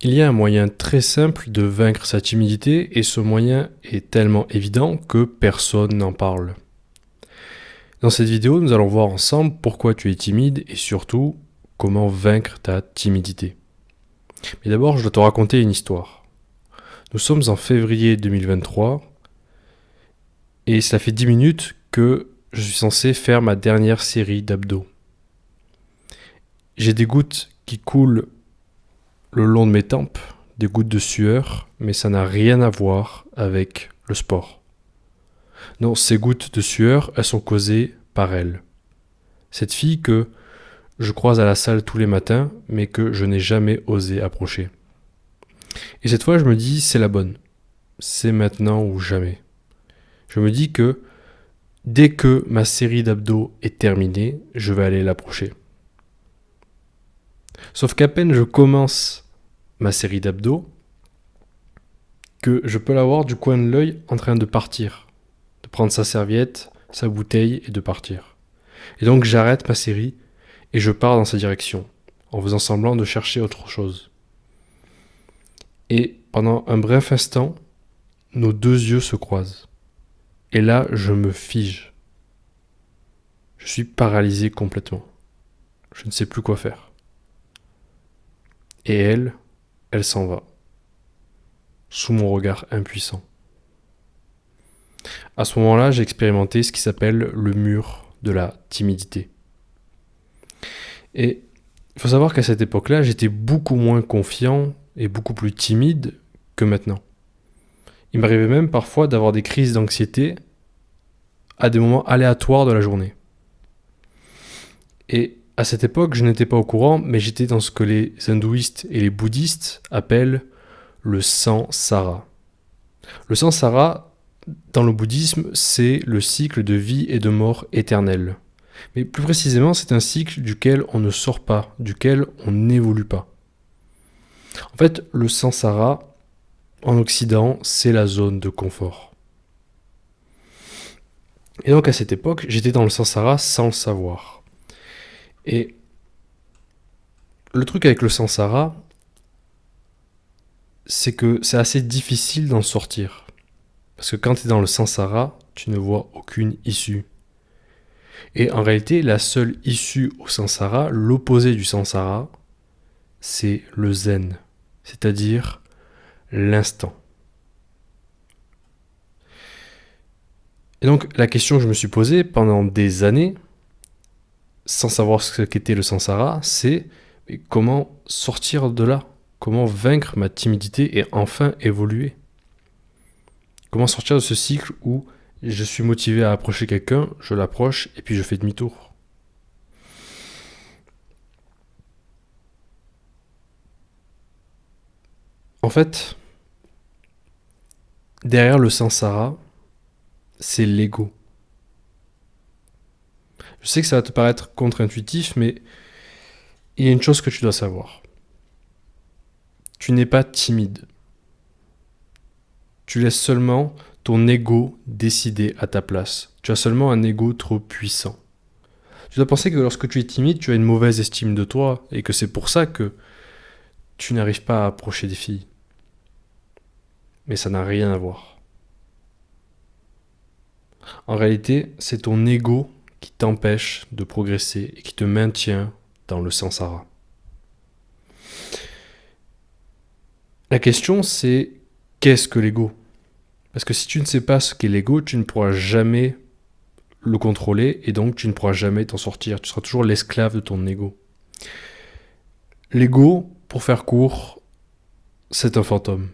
Il y a un moyen très simple de vaincre sa timidité et ce moyen est tellement évident que personne n'en parle. Dans cette vidéo, nous allons voir ensemble pourquoi tu es timide et surtout comment vaincre ta timidité. Mais d'abord, je dois te raconter une histoire. Nous sommes en février 2023 et cela fait 10 minutes que je suis censé faire ma dernière série d'abdos. J'ai des gouttes qui coulent le long de mes tempes, des gouttes de sueur, mais ça n'a rien à voir avec le sport. Non, ces gouttes de sueur, elles sont causées par elle. Cette fille que je croise à la salle tous les matins, mais que je n'ai jamais osé approcher. Et cette fois, je me dis, c'est la bonne. C'est maintenant ou jamais. Je me dis que dès que ma série d'abdos est terminée, je vais aller l'approcher. Sauf qu'à peine je commence ma série d'abdos, que je peux la voir du coin de l'œil en train de partir, de prendre sa serviette, sa bouteille et de partir. Et donc j'arrête ma série et je pars dans sa direction, en faisant semblant de chercher autre chose. Et pendant un bref instant, nos deux yeux se croisent. Et là, je me fige. Je suis paralysé complètement. Je ne sais plus quoi faire. Et elle s'en va, sous mon regard impuissant. À ce moment-là, j'ai expérimenté ce qui s'appelle le mur de la timidité. Et il faut savoir qu'à cette époque-là, j'étais beaucoup moins confiant et beaucoup plus timide que maintenant. Il m'arrivait même parfois d'avoir des crises d'anxiété à des moments aléatoires de la journée. Et à cette époque, je n'étais pas au courant, mais j'étais dans ce que les hindouistes et les bouddhistes appellent le samsara. Le samsara, dans le bouddhisme, c'est le cycle de vie et de mort éternelle. Mais plus précisément, c'est un cycle duquel on ne sort pas, duquel on n'évolue pas. En fait, le samsara, en Occident, c'est la zone de confort. Et donc à cette époque, j'étais dans le samsara sans le savoir. Et le truc avec le samsara, c'est que c'est assez difficile d'en sortir. Parce que quand tu es dans le samsara, tu ne vois aucune issue. Et en réalité, la seule issue au samsara, l'opposé du samsara, c'est le zen, c'est-à-dire l'instant. Et donc la question que je me suis posée pendant des années, sans savoir ce qu'était le samsara, c'est mais comment sortir de là? Comment vaincre ma timidité et enfin évoluer? Comment sortir de ce cycle où je suis motivé à approcher quelqu'un, je l'approche et puis je fais demi-tour? En fait, derrière le samsara, c'est l'ego. Je sais que ça va te paraître contre-intuitif, mais il y a une chose que tu dois savoir. Tu n'es pas timide. Tu laisses seulement ton ego décider à ta place. Tu as seulement un ego trop puissant. Tu dois penser que lorsque tu es timide, tu as une mauvaise estime de toi et que c'est pour ça que tu n'arrives pas à approcher des filles. Mais ça n'a rien à voir. En réalité, c'est ton ego qui t'empêche de progresser et qui te maintient dans le samsara. La question, c'est qu'est-ce que l'ego? Parce que si tu ne sais pas ce qu'est l'ego, tu ne pourras jamais le contrôler et donc tu ne pourras jamais t'en sortir. Tu seras toujours l'esclave de ton ego. L'ego, pour faire court, c'est un fantôme.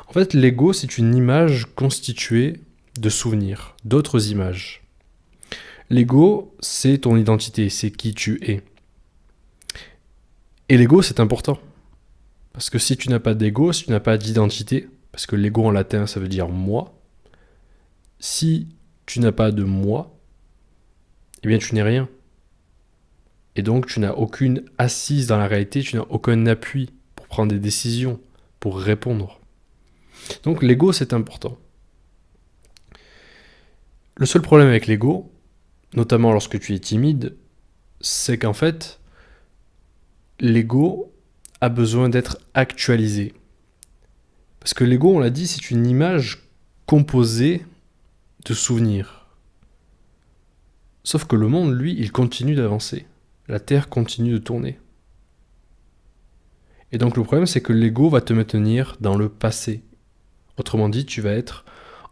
En fait, l'ego, c'est une image constituée de souvenirs, d'autres images. L'ego, c'est ton identité, c'est qui tu es. Et l'ego, c'est important. Parce que si tu n'as pas d'ego, si tu n'as pas d'identité, parce que l'ego en latin, ça veut dire moi, si tu n'as pas de moi, eh bien tu n'es rien. Et donc tu n'as aucune assise dans la réalité, tu n'as aucun appui pour prendre des décisions, pour répondre. Donc l'ego, c'est important. Le seul problème avec l'ego, notamment lorsque tu es timide, c'est qu'en fait, l'ego a besoin d'être actualisé. Parce que l'ego, on l'a dit, c'est une image composée de souvenirs. Sauf que le monde, lui, il continue d'avancer. La Terre continue de tourner. Et donc le problème, c'est que l'ego va te maintenir dans le passé. Autrement dit, tu vas être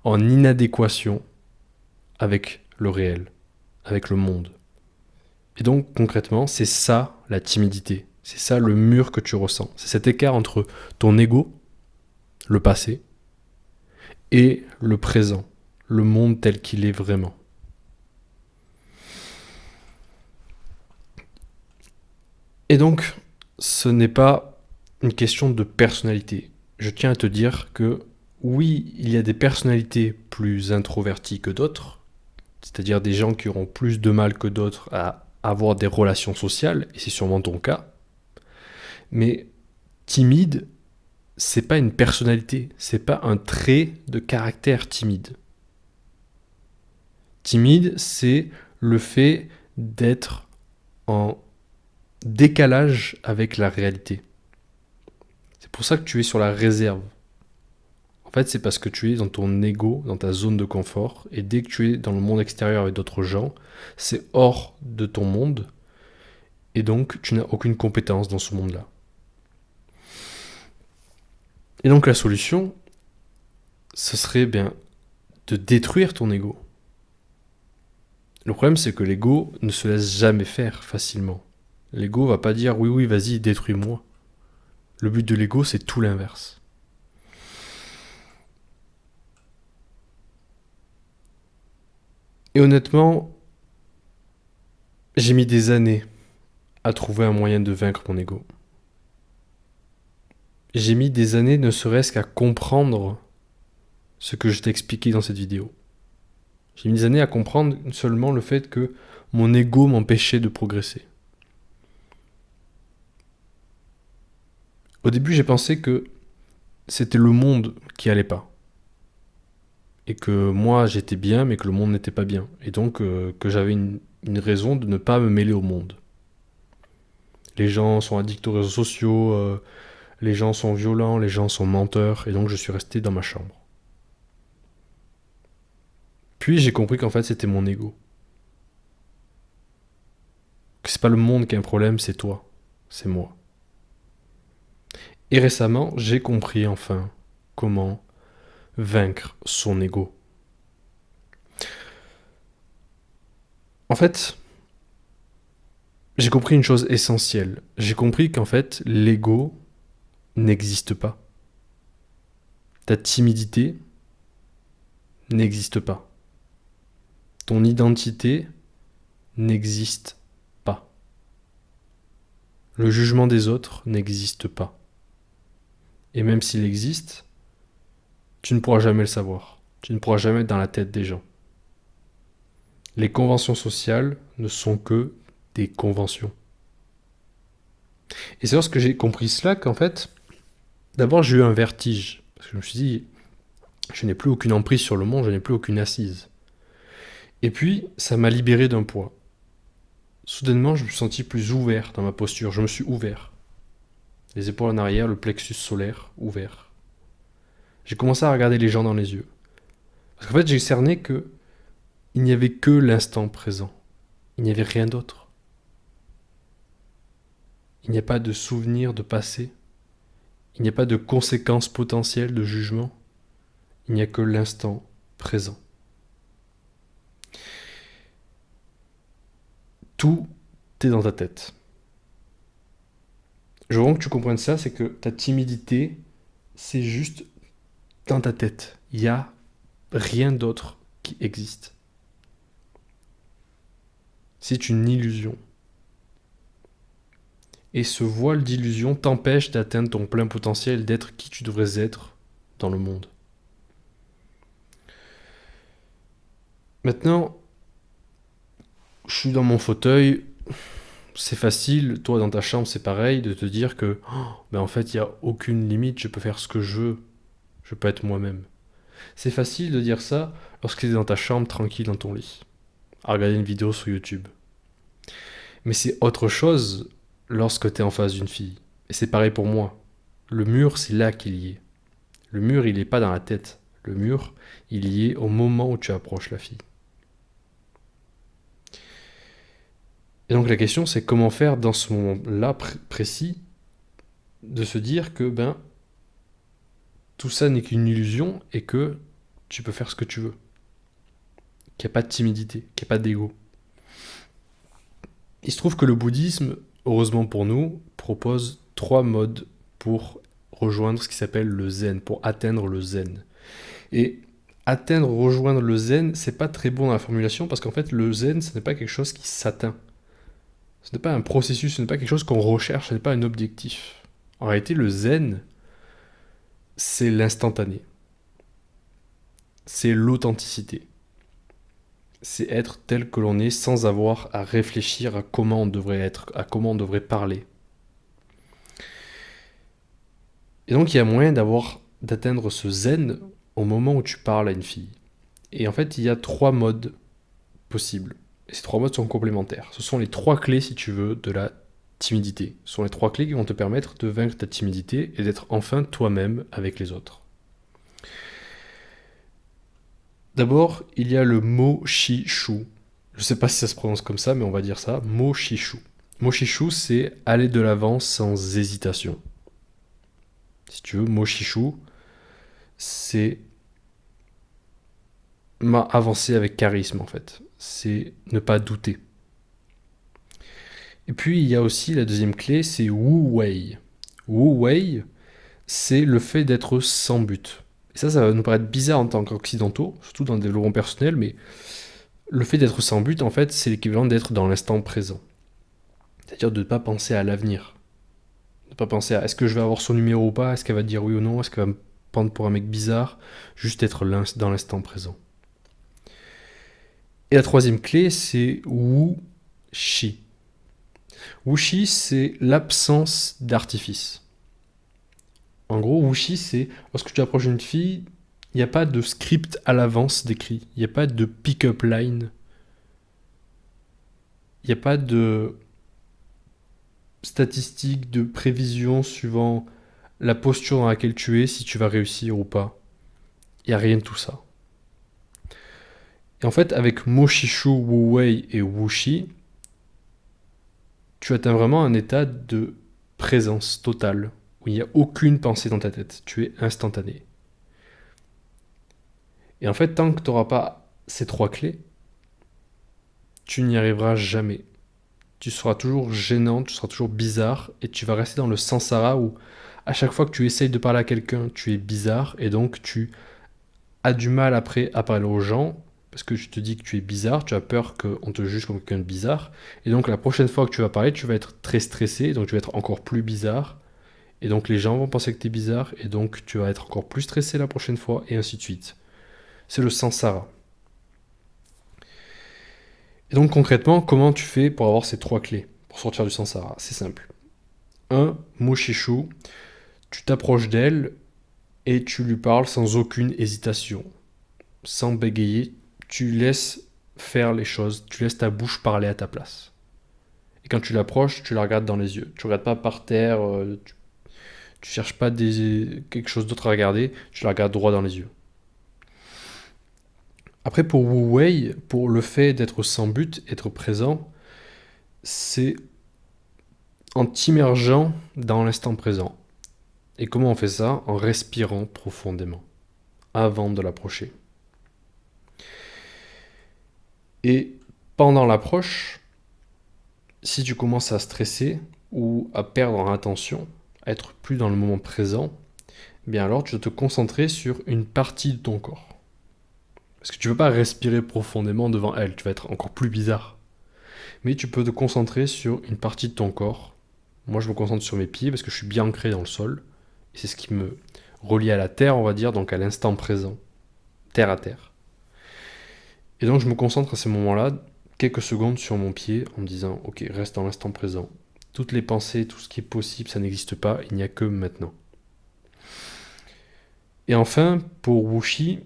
en inadéquation avec le réel, avec le monde. Et donc concrètement, c'est ça la timidité. C'est ça le mur que tu ressens. C'est cet écart entre ton ego, le passé, et le présent, le monde tel qu'il est vraiment. Et donc, ce n'est pas une question de personnalité. Je tiens à te dire que oui, il y a des personnalités plus introverties que d'autres, c'est-à-dire des gens qui auront plus de mal que d'autres à avoir des relations sociales, et c'est sûrement ton cas. Mais timide, c'est pas une personnalité, c'est pas un trait de caractère timide. Timide, c'est le fait d'être en décalage avec la réalité. C'est pour ça que tu es sur la réserve. En fait, c'est parce que tu es dans ton ego, dans ta zone de confort, et dès que tu es dans le monde extérieur avec d'autres gens, c'est hors de ton monde, et donc tu n'as aucune compétence dans ce monde-là. Et donc la solution, ce serait bien de détruire ton ego. Le problème, c'est que l'ego ne se laisse jamais faire facilement. L'ego va pas dire oui, vas-y, détruis-moi. Le but de l'ego, c'est tout l'inverse. Et honnêtement, j'ai mis des années à trouver un moyen de vaincre mon ego. J'ai mis des années ne serait-ce qu'à comprendre ce que je t'ai expliqué dans cette vidéo. J'ai mis des années à comprendre seulement le fait que mon ego m'empêchait de progresser. Au début, j'ai pensé que c'était le monde qui allait pas. Et que moi, j'étais bien, mais que le monde n'était pas bien. Et donc, que j'avais une raison de ne pas me mêler au monde. Les gens sont addicts aux réseaux sociaux, les gens sont violents, les gens sont menteurs, et donc je suis resté dans ma chambre. Puis j'ai compris qu'en fait, c'était mon ego. Que c'est pas le monde qui a un problème, c'est toi. C'est moi. Et récemment, j'ai compris enfin comment vaincre son ego. En fait, j'ai compris une chose essentielle. J'ai compris qu'en fait, l'ego n'existe pas. Ta timidité n'existe pas. Ton identité n'existe pas. Le jugement des autres n'existe pas. Et même s'il existe, tu ne pourras jamais le savoir. Tu ne pourras jamais être dans la tête des gens. Les conventions sociales ne sont que des conventions. Et c'est lorsque j'ai compris cela qu'en fait, d'abord j'ai eu un vertige. Parce que je me suis dit, je n'ai plus aucune emprise sur le monde, je n'ai plus aucune assise. Et puis, ça m'a libéré d'un poids. Soudainement, je me suis senti plus ouvert dans ma posture. Je me suis ouvert. Les épaules en arrière, le plexus solaire ouvert. J'ai commencé à regarder les gens dans les yeux. Parce qu'en fait, j'ai cerné que il n'y avait que l'instant présent. Il n'y avait rien d'autre. Il n'y a pas de souvenir de passé. Il n'y a pas de conséquences potentielles de jugement. Il n'y a que l'instant présent. Tout est dans ta tête. Je veux que tu comprennes ça, c'est que ta timidité, c'est juste dans ta tête. Il n'y a rien d'autre qui existe. C'est une illusion. Et ce voile d'illusion t'empêche d'atteindre ton plein potentiel, d'être qui tu devrais être dans le monde. Maintenant, je suis dans mon fauteuil, c'est facile, toi dans ta chambre c'est pareil, de te dire que en fait il n'y a aucune limite, je peux faire ce que je veux, je peux être moi-même. C'est facile de dire ça lorsque tu es dans ta chambre tranquille dans ton lit, à regarder une vidéo sur YouTube. Mais c'est autre chose lorsque tu es en face d'une fille, Et c'est pareil pour moi. Le mur, c'est là qu'il y est. Le mur, il n'est pas dans la tête. Le mur, il y est au moment où tu approches la fille. Et donc la question, c'est comment faire dans ce moment-là précis de se dire que tout ça n'est qu'une illusion et que tu peux faire ce que tu veux. Qu'il n'y a pas de timidité, qu'il n'y a pas d'ego. Il se trouve que le bouddhisme, heureusement pour nous, propose 3 modes pour rejoindre ce qui s'appelle le zen, pour atteindre le zen. Et rejoindre le zen, c'est pas très bon dans la formulation parce qu'en fait, le zen, ce n'est pas quelque chose qui s'atteint. Ce n'est pas un processus, ce n'est pas quelque chose qu'on recherche, ce n'est pas un objectif. En réalité, le zen, c'est l'instantané. C'est l'authenticité. C'est être tel que l'on est sans avoir à réfléchir à comment on devrait être, à comment on devrait parler. Et donc il y a moyen d'atteindre ce zen au moment où tu parles à une fille. Et en fait, il y a 3 modes possibles. Et ces 3 modes sont complémentaires. Ce sont les 3 clés, si tu veux, de la timidité. Ce sont les 3 clés qui vont te permettre de vaincre ta timidité et d'être enfin toi-même avec les autres. D'abord, il y a le mo-shi-shu. Je ne sais pas si ça se prononce comme ça, mais on va dire ça. Mo-shi-shu. Mo-shi-shu, c'est aller de l'avant sans hésitation. Si tu veux, mo-shi-shu, c'est avancer avec charisme en fait. C'est ne pas douter. Et puis il y a aussi la deuxième clé, c'est Wu Wei. Wu Wei, c'est le fait d'être sans but. Et ça va nous paraître bizarre en tant qu'occidentaux, surtout dans le développement personnel, mais le fait d'être sans but, en fait, c'est l'équivalent d'être dans l'instant présent. C'est-à-dire de ne pas penser à l'avenir. De ne pas penser à est-ce que je vais avoir son numéro ou pas, est-ce qu'elle va dire oui ou non, est-ce qu'elle va me prendre pour un mec bizarre, juste être dans l'instant présent. Et la troisième clé, c'est Wu-Shi. Wu-Shi, c'est l'absence d'artifice. En gros, Wu-Shi, c'est lorsque tu approches une fille, il n'y a pas de script à l'avance décrit. Il n'y a pas de pick-up line. Il n'y a pas de statistiques, de prévision suivant la posture dans laquelle tu es, si tu vas réussir ou pas. Il n'y a rien de tout ça. Et en fait, avec Mo-Shi-Shu, Wu-Wei et Wu-Shi, tu atteins vraiment un état de présence totale, où il n'y a aucune pensée dans ta tête. Tu es instantané. Et en fait, tant que tu n'auras pas ces 3 clés, tu n'y arriveras jamais. Tu seras toujours gênant, tu seras toujours bizarre, et tu vas rester dans le samsara où à chaque fois que tu essayes de parler à quelqu'un, tu es bizarre, et donc tu as du mal après à parler aux gens, parce que tu te dis que tu es bizarre, tu as peur qu'on te juge comme quelqu'un de bizarre, et donc la prochaine fois que tu vas parler, tu vas être très stressé, donc tu vas être encore plus bizarre, et donc les gens vont penser que tu es bizarre, et donc tu vas être encore plus stressé la prochaine fois, et ainsi de suite. C'est le samsara. Et donc concrètement, comment tu fais pour avoir ces 3 clés, pour sortir du samsara? C'est simple. 1. Mo-Shi-Shu, tu t'approches d'elle, et tu lui parles sans aucune hésitation, sans bégayer, tu laisses faire les choses, tu laisses ta bouche parler à ta place. Et quand tu l'approches, tu la regardes dans les yeux. Tu ne regardes pas par terre, tu cherches pas quelque chose d'autre à regarder, tu la regardes droit dans les yeux. Après, pour Wu Wei, pour le fait d'être sans but, être présent, c'est en t'immergeant dans l'instant présent. Et comment on fait ça? En respirant profondément, avant de l'approcher. Et pendant l'approche, si tu commences à stresser ou à perdre en attention, à être plus dans le moment présent, bien alors tu dois te concentrer sur une partie de ton corps. Parce que tu ne veux pas respirer profondément devant elle, tu vas être encore plus bizarre. Mais tu peux te concentrer sur une partie de ton corps. Moi je me concentre sur mes pieds parce que je suis bien ancré dans le sol. Et c'est ce qui me relie à la terre, on va dire, donc à l'instant présent. Terre à terre. Et donc je me concentre à ces moments-là, quelques secondes sur mon pied, en me disant « Ok, reste dans l'instant présent. Toutes les pensées, tout ce qui est possible, ça n'existe pas, il n'y a que maintenant. » Et enfin, pour Wu-Shi,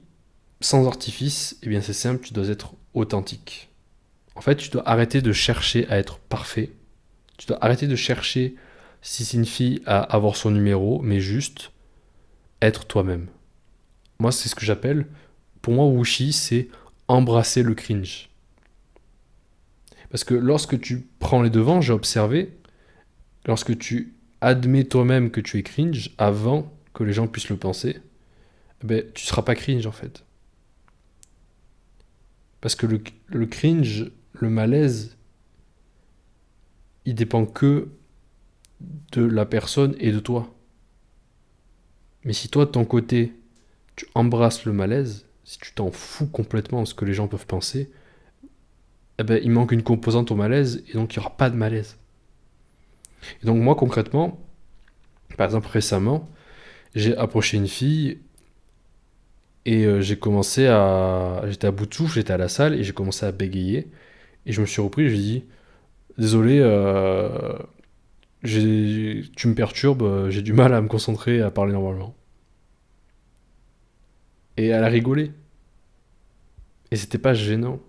sans artifice, eh bien c'est simple, tu dois être authentique. En fait, tu dois arrêter de chercher à être parfait. Tu dois arrêter de chercher si c'est une fille, à avoir son numéro, mais juste être toi-même. Moi, c'est ce que j'appelle, pour moi, Wushi, c'est embrasser le cringe. Parce que lorsque tu prends les devants, j'ai observé, lorsque tu admets toi-même que tu es cringe avant que les gens puissent le penser, eh ben, tu seras pas cringe en fait. Parce que le cringe, le malaise, il dépend que de la personne et de toi. Mais si toi, de ton côté, tu embrasses le malaise, si tu t'en fous complètement de ce que les gens peuvent penser, eh ben, il manque une composante au malaise et donc il n'y aura pas de malaise. Et donc moi concrètement, par exemple récemment, j'ai approché une fille et j'ai commencé à... J'étais à bout de souffle, j'étais à la salle et j'ai commencé à bégayer. Et je me suis repris, j'ai dit, désolé, tu me perturbes, j'ai du mal à me concentrer, à parler normalement. Et elle a rigolé. Et c'était pas gênant.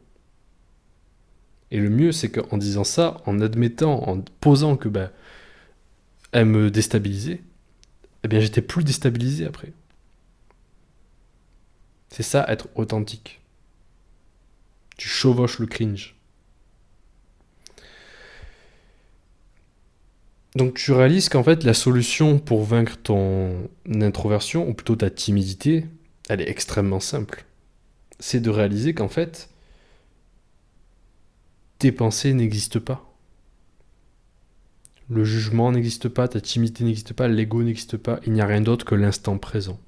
Et le mieux, c'est qu'en disant ça, en admettant, en posant que bah, elle me déstabilisait, eh bien j'étais plus déstabilisé après. C'est ça, être authentique. Tu chevauches le cringe. Donc tu réalises qu'en fait la solution pour vaincre ton introversion, ou plutôt ta timidité, elle est extrêmement simple. C'est de réaliser qu'en fait, tes pensées n'existent pas. Le jugement n'existe pas, ta timidité n'existe pas, l'ego n'existe pas, il n'y a rien d'autre que l'instant présent.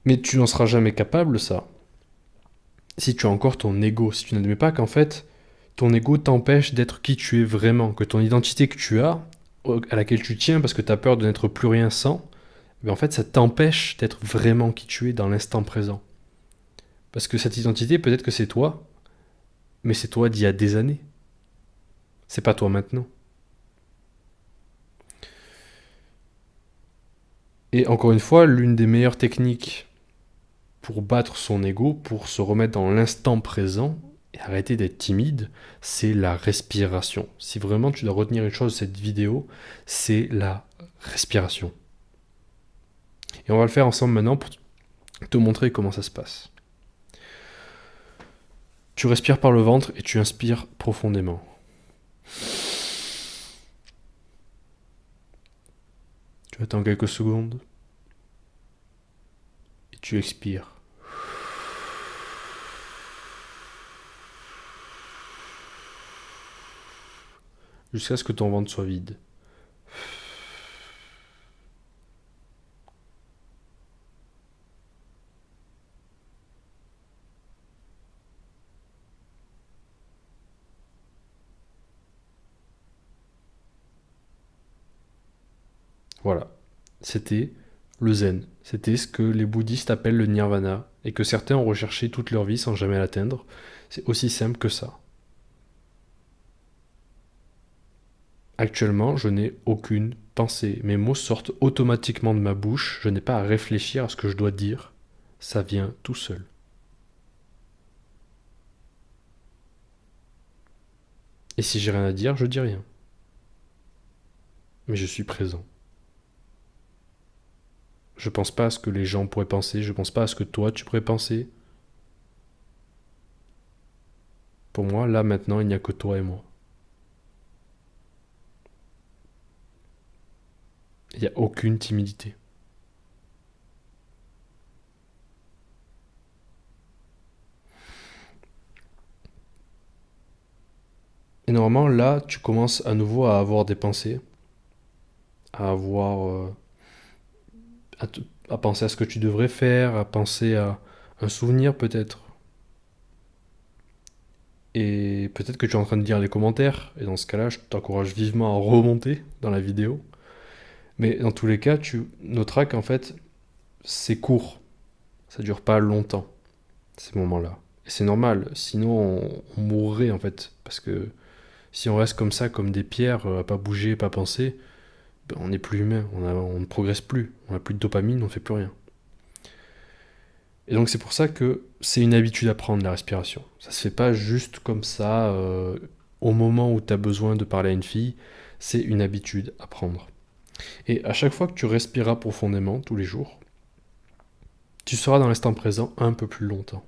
Mais tu n'en seras jamais capable, ça, si tu as encore ton ego, si tu n'admets pas qu'en fait, ton ego t'empêche d'être qui tu es vraiment, que ton identité que tu as, à laquelle tu tiens parce que tu as peur de n'être plus rien sans, mais en fait, ça t'empêche d'être vraiment qui tu es dans l'instant présent. Parce que cette identité, peut-être que c'est toi, mais c'est toi d'il y a des années. C'est pas toi maintenant. Et encore une fois, l'une des meilleures techniques pour battre son ego, pour se remettre dans l'instant présent et arrêter d'être timide, c'est la respiration. Si vraiment tu dois retenir une chose de cette vidéo, c'est la respiration. Et on va le faire ensemble maintenant pour te montrer comment ça se passe. Tu respires par le ventre et tu inspires profondément. Tu attends quelques secondes et tu expires. Jusqu'à ce que ton ventre soit vide. Voilà. C'était le zen. C'était ce que les bouddhistes appellent le nirvana et que certains ont recherché toute leur vie sans jamais l'atteindre. C'est aussi simple que ça. Actuellement, je n'ai aucune pensée. Mes mots sortent automatiquement de ma bouche. Je n'ai pas à réfléchir à ce que je dois dire. Ça vient tout seul. Et si j'ai rien à dire, je dis rien. Mais je suis présent. Je pense pas à ce que les gens pourraient penser. Je pense pas à ce que toi tu pourrais penser. Pour moi, là maintenant, il n'y a que toi et moi. Il n'y a aucune timidité. Et normalement, là, tu commences à nouveau à avoir des pensées, à avoir, à penser à ce que tu devrais faire, à penser à un souvenir peut-être. Et peut-être que tu es en train de lire les commentaires, et dans ce cas-là, je t'encourage vivement à remonter dans la vidéo. Mais dans tous les cas, tu noteras qu'en fait, c'est court, ça dure pas longtemps, ces moments-là. Et c'est normal, sinon on mourrait en fait, parce que si on reste comme ça, comme des pierres, à pas bouger, pas penser, ben, on n'est plus humain, on ne progresse plus, on n'a plus de dopamine, on fait plus rien. Et donc c'est pour ça que c'est une habitude à prendre la respiration. Ça se fait pas juste comme ça, au moment où tu as besoin de parler à une fille, c'est une habitude à prendre. Et à chaque fois que tu respireras profondément tous les jours, tu seras dans l'instant présent un peu plus longtemps.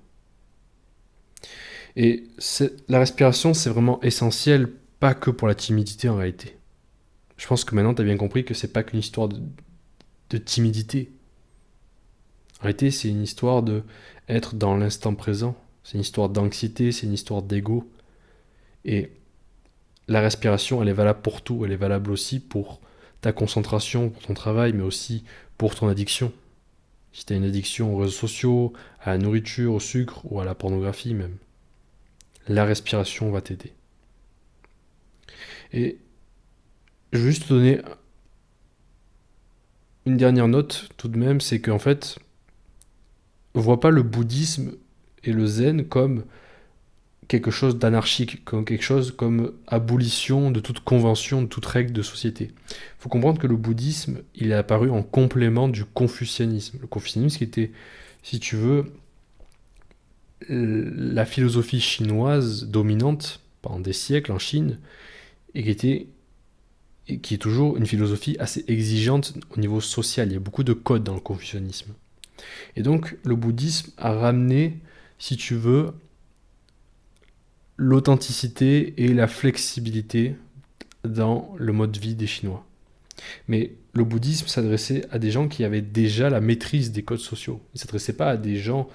Et la respiration, c'est vraiment essentiel, pas que pour la timidité en réalité. Je pense que maintenant tu as bien compris que c'est pas qu'une histoire de timidité. En réalité, c'est une histoire de être dans l'instant présent. C'est une histoire d'anxiété, c'est une histoire d'ego. Et la respiration, elle est valable pour tout. Elle est valable aussi pour ta concentration, pour ton travail, mais aussi pour ton addiction. Si tu as une addiction aux réseaux sociaux, à la nourriture, au sucre ou à la pornographie même, la respiration va t'aider. Et je veux juste te donner une dernière note tout de même, c'est qu'en fait, vois pas le bouddhisme et le zen comme quelque chose d'anarchique, comme quelque chose comme abolition de toute convention, de toute règle de société. Il faut comprendre que le bouddhisme, il est apparu en complément du confucianisme. Le confucianisme qui était, si tu veux, la philosophie chinoise dominante pendant des siècles en Chine, et qui est toujours une philosophie assez exigeante au niveau social. Il y a beaucoup de codes dans le confucianisme. Et donc, le bouddhisme a ramené, si tu veux, l'authenticité et la flexibilité dans le mode de vie des Chinois. Mais le bouddhisme s'adressait à des gens qui avaient déjà la maîtrise des codes sociaux. Il ne s'adressait pas à des gens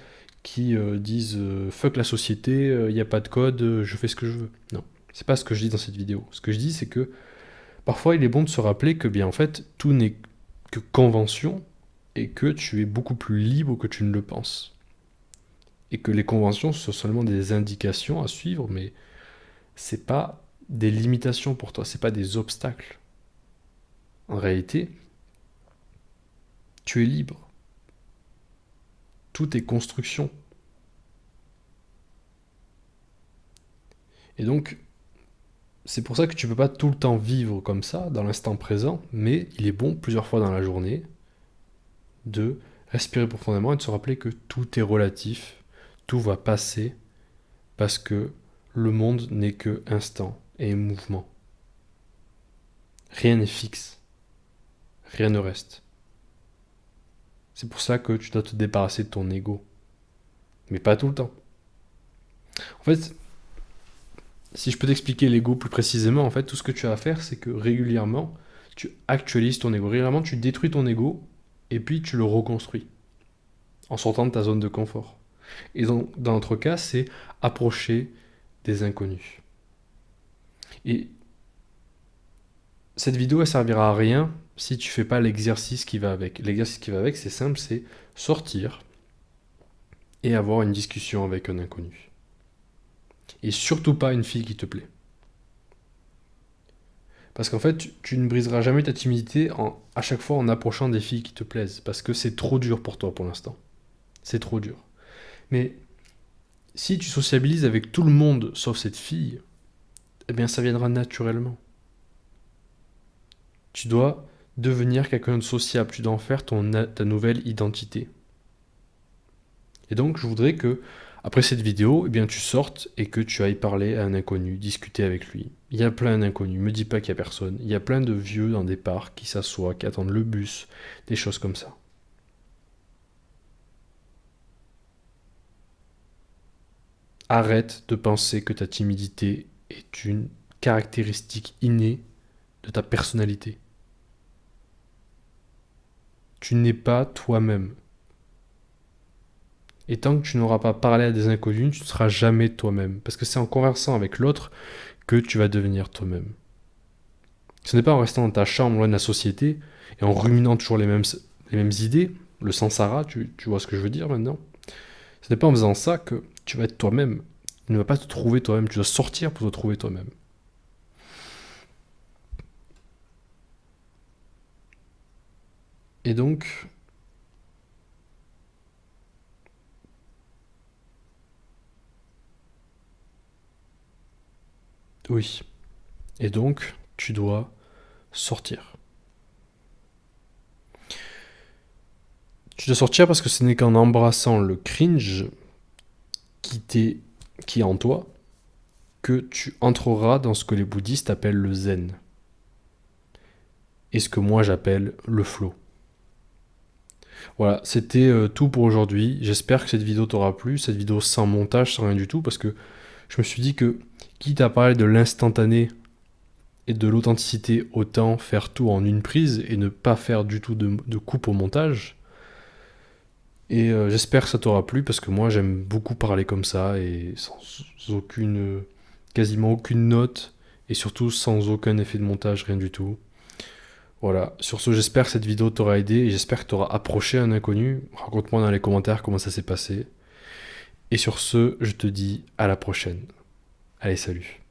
qui disent fuck la société, il n'y a pas de code, je fais ce que je veux. Non, c'est pas ce que je dis dans cette vidéo. Ce que je dis, c'est que parfois il est bon de se rappeler que bien en fait tout n'est que convention et que tu es beaucoup plus libre que tu ne le penses. Et que les conventions sont seulement des indications à suivre, mais c'est pas des limitations pour toi, c'est pas des obstacles. En réalité, tu es libre. Tout est construction. Et donc, c'est pour ça que tu peux pas tout le temps vivre comme ça, dans l'instant présent, mais il est bon plusieurs fois dans la journée de respirer profondément et de se rappeler que tout est relatif, tout va passer, parce que le monde n'est que instant et mouvement. Rien n'est fixe, rien ne reste. C'est pour ça que tu dois te débarrasser de ton ego, mais pas tout le temps. En fait, si je peux t'expliquer l'ego plus précisément, en fait, tout ce que tu as à faire, c'est que régulièrement, tu actualises ton ego. Régulièrement, tu détruis ton ego et puis tu le reconstruis en sortant de ta zone de confort. Et dans notre cas, c'est approcher des inconnus. Et cette vidéo, elle servira à rien si tu fais pas l'exercice qui va avec. L'exercice qui va avec, c'est simple, c'est sortir et avoir une discussion avec un inconnu. Et surtout pas une fille qui te plaît. Parce qu'en fait, tu ne briseras jamais ta timidité à chaque fois en approchant des filles qui te plaisent. Parce que c'est trop dur pour toi pour l'instant. C'est trop dur. Mais si tu sociabilises avec tout le monde sauf cette fille, eh bien ça viendra naturellement. Tu dois devenir quelqu'un de sociable. Tu dois en faire ta nouvelle identité. Et donc, je voudrais que, après cette vidéo, eh bien, tu sortes et que tu ailles parler à un inconnu, discuter avec lui. Il y a plein d'inconnus, me dis pas qu'il y a personne. Il y a plein de vieux dans des parcs qui s'assoient, qui attendent le bus, des choses comme ça. Arrête de penser que ta timidité est une caractéristique innée de ta personnalité. Tu n'es pas toi-même. Et tant que tu n'auras pas parlé à des inconnus, tu ne seras jamais toi-même. Parce que c'est en conversant avec l'autre que tu vas devenir toi-même. Ce n'est pas en restant dans ta chambre loin de la société et en ruminant toujours les mêmes idées, le samsara, tu vois ce que je veux dire maintenant. Ce n'est pas en faisant ça que tu vas être toi-même. Tu ne vas pas te trouver toi-même, tu dois sortir pour te trouver toi-même. Et donc, oui. Et donc, tu dois sortir. Tu dois sortir parce que ce n'est qu'en embrassant le cringe qui est en toi que tu entreras dans ce que les bouddhistes appellent le zen et ce que moi j'appelle le flow. Voilà, c'était tout pour aujourd'hui. J'espère que cette vidéo t'aura plu, cette vidéo sans montage, sans rien du tout, parce que je me suis dit que, quitte à parler de l'instantané et de l'authenticité, autant faire tout en une prise et ne pas faire du tout de coupe au montage. Et j'espère que ça t'aura plu, parce que moi j'aime beaucoup parler comme ça, et sans aucune, quasiment aucune note, et surtout sans aucun effet de montage, rien du tout. Voilà, sur ce, j'espère que cette vidéo t'aura aidé et j'espère que t'auras approché un inconnu. Raconte-moi dans les commentaires comment ça s'est passé. Et sur ce, je te dis à la prochaine. Allez, salut.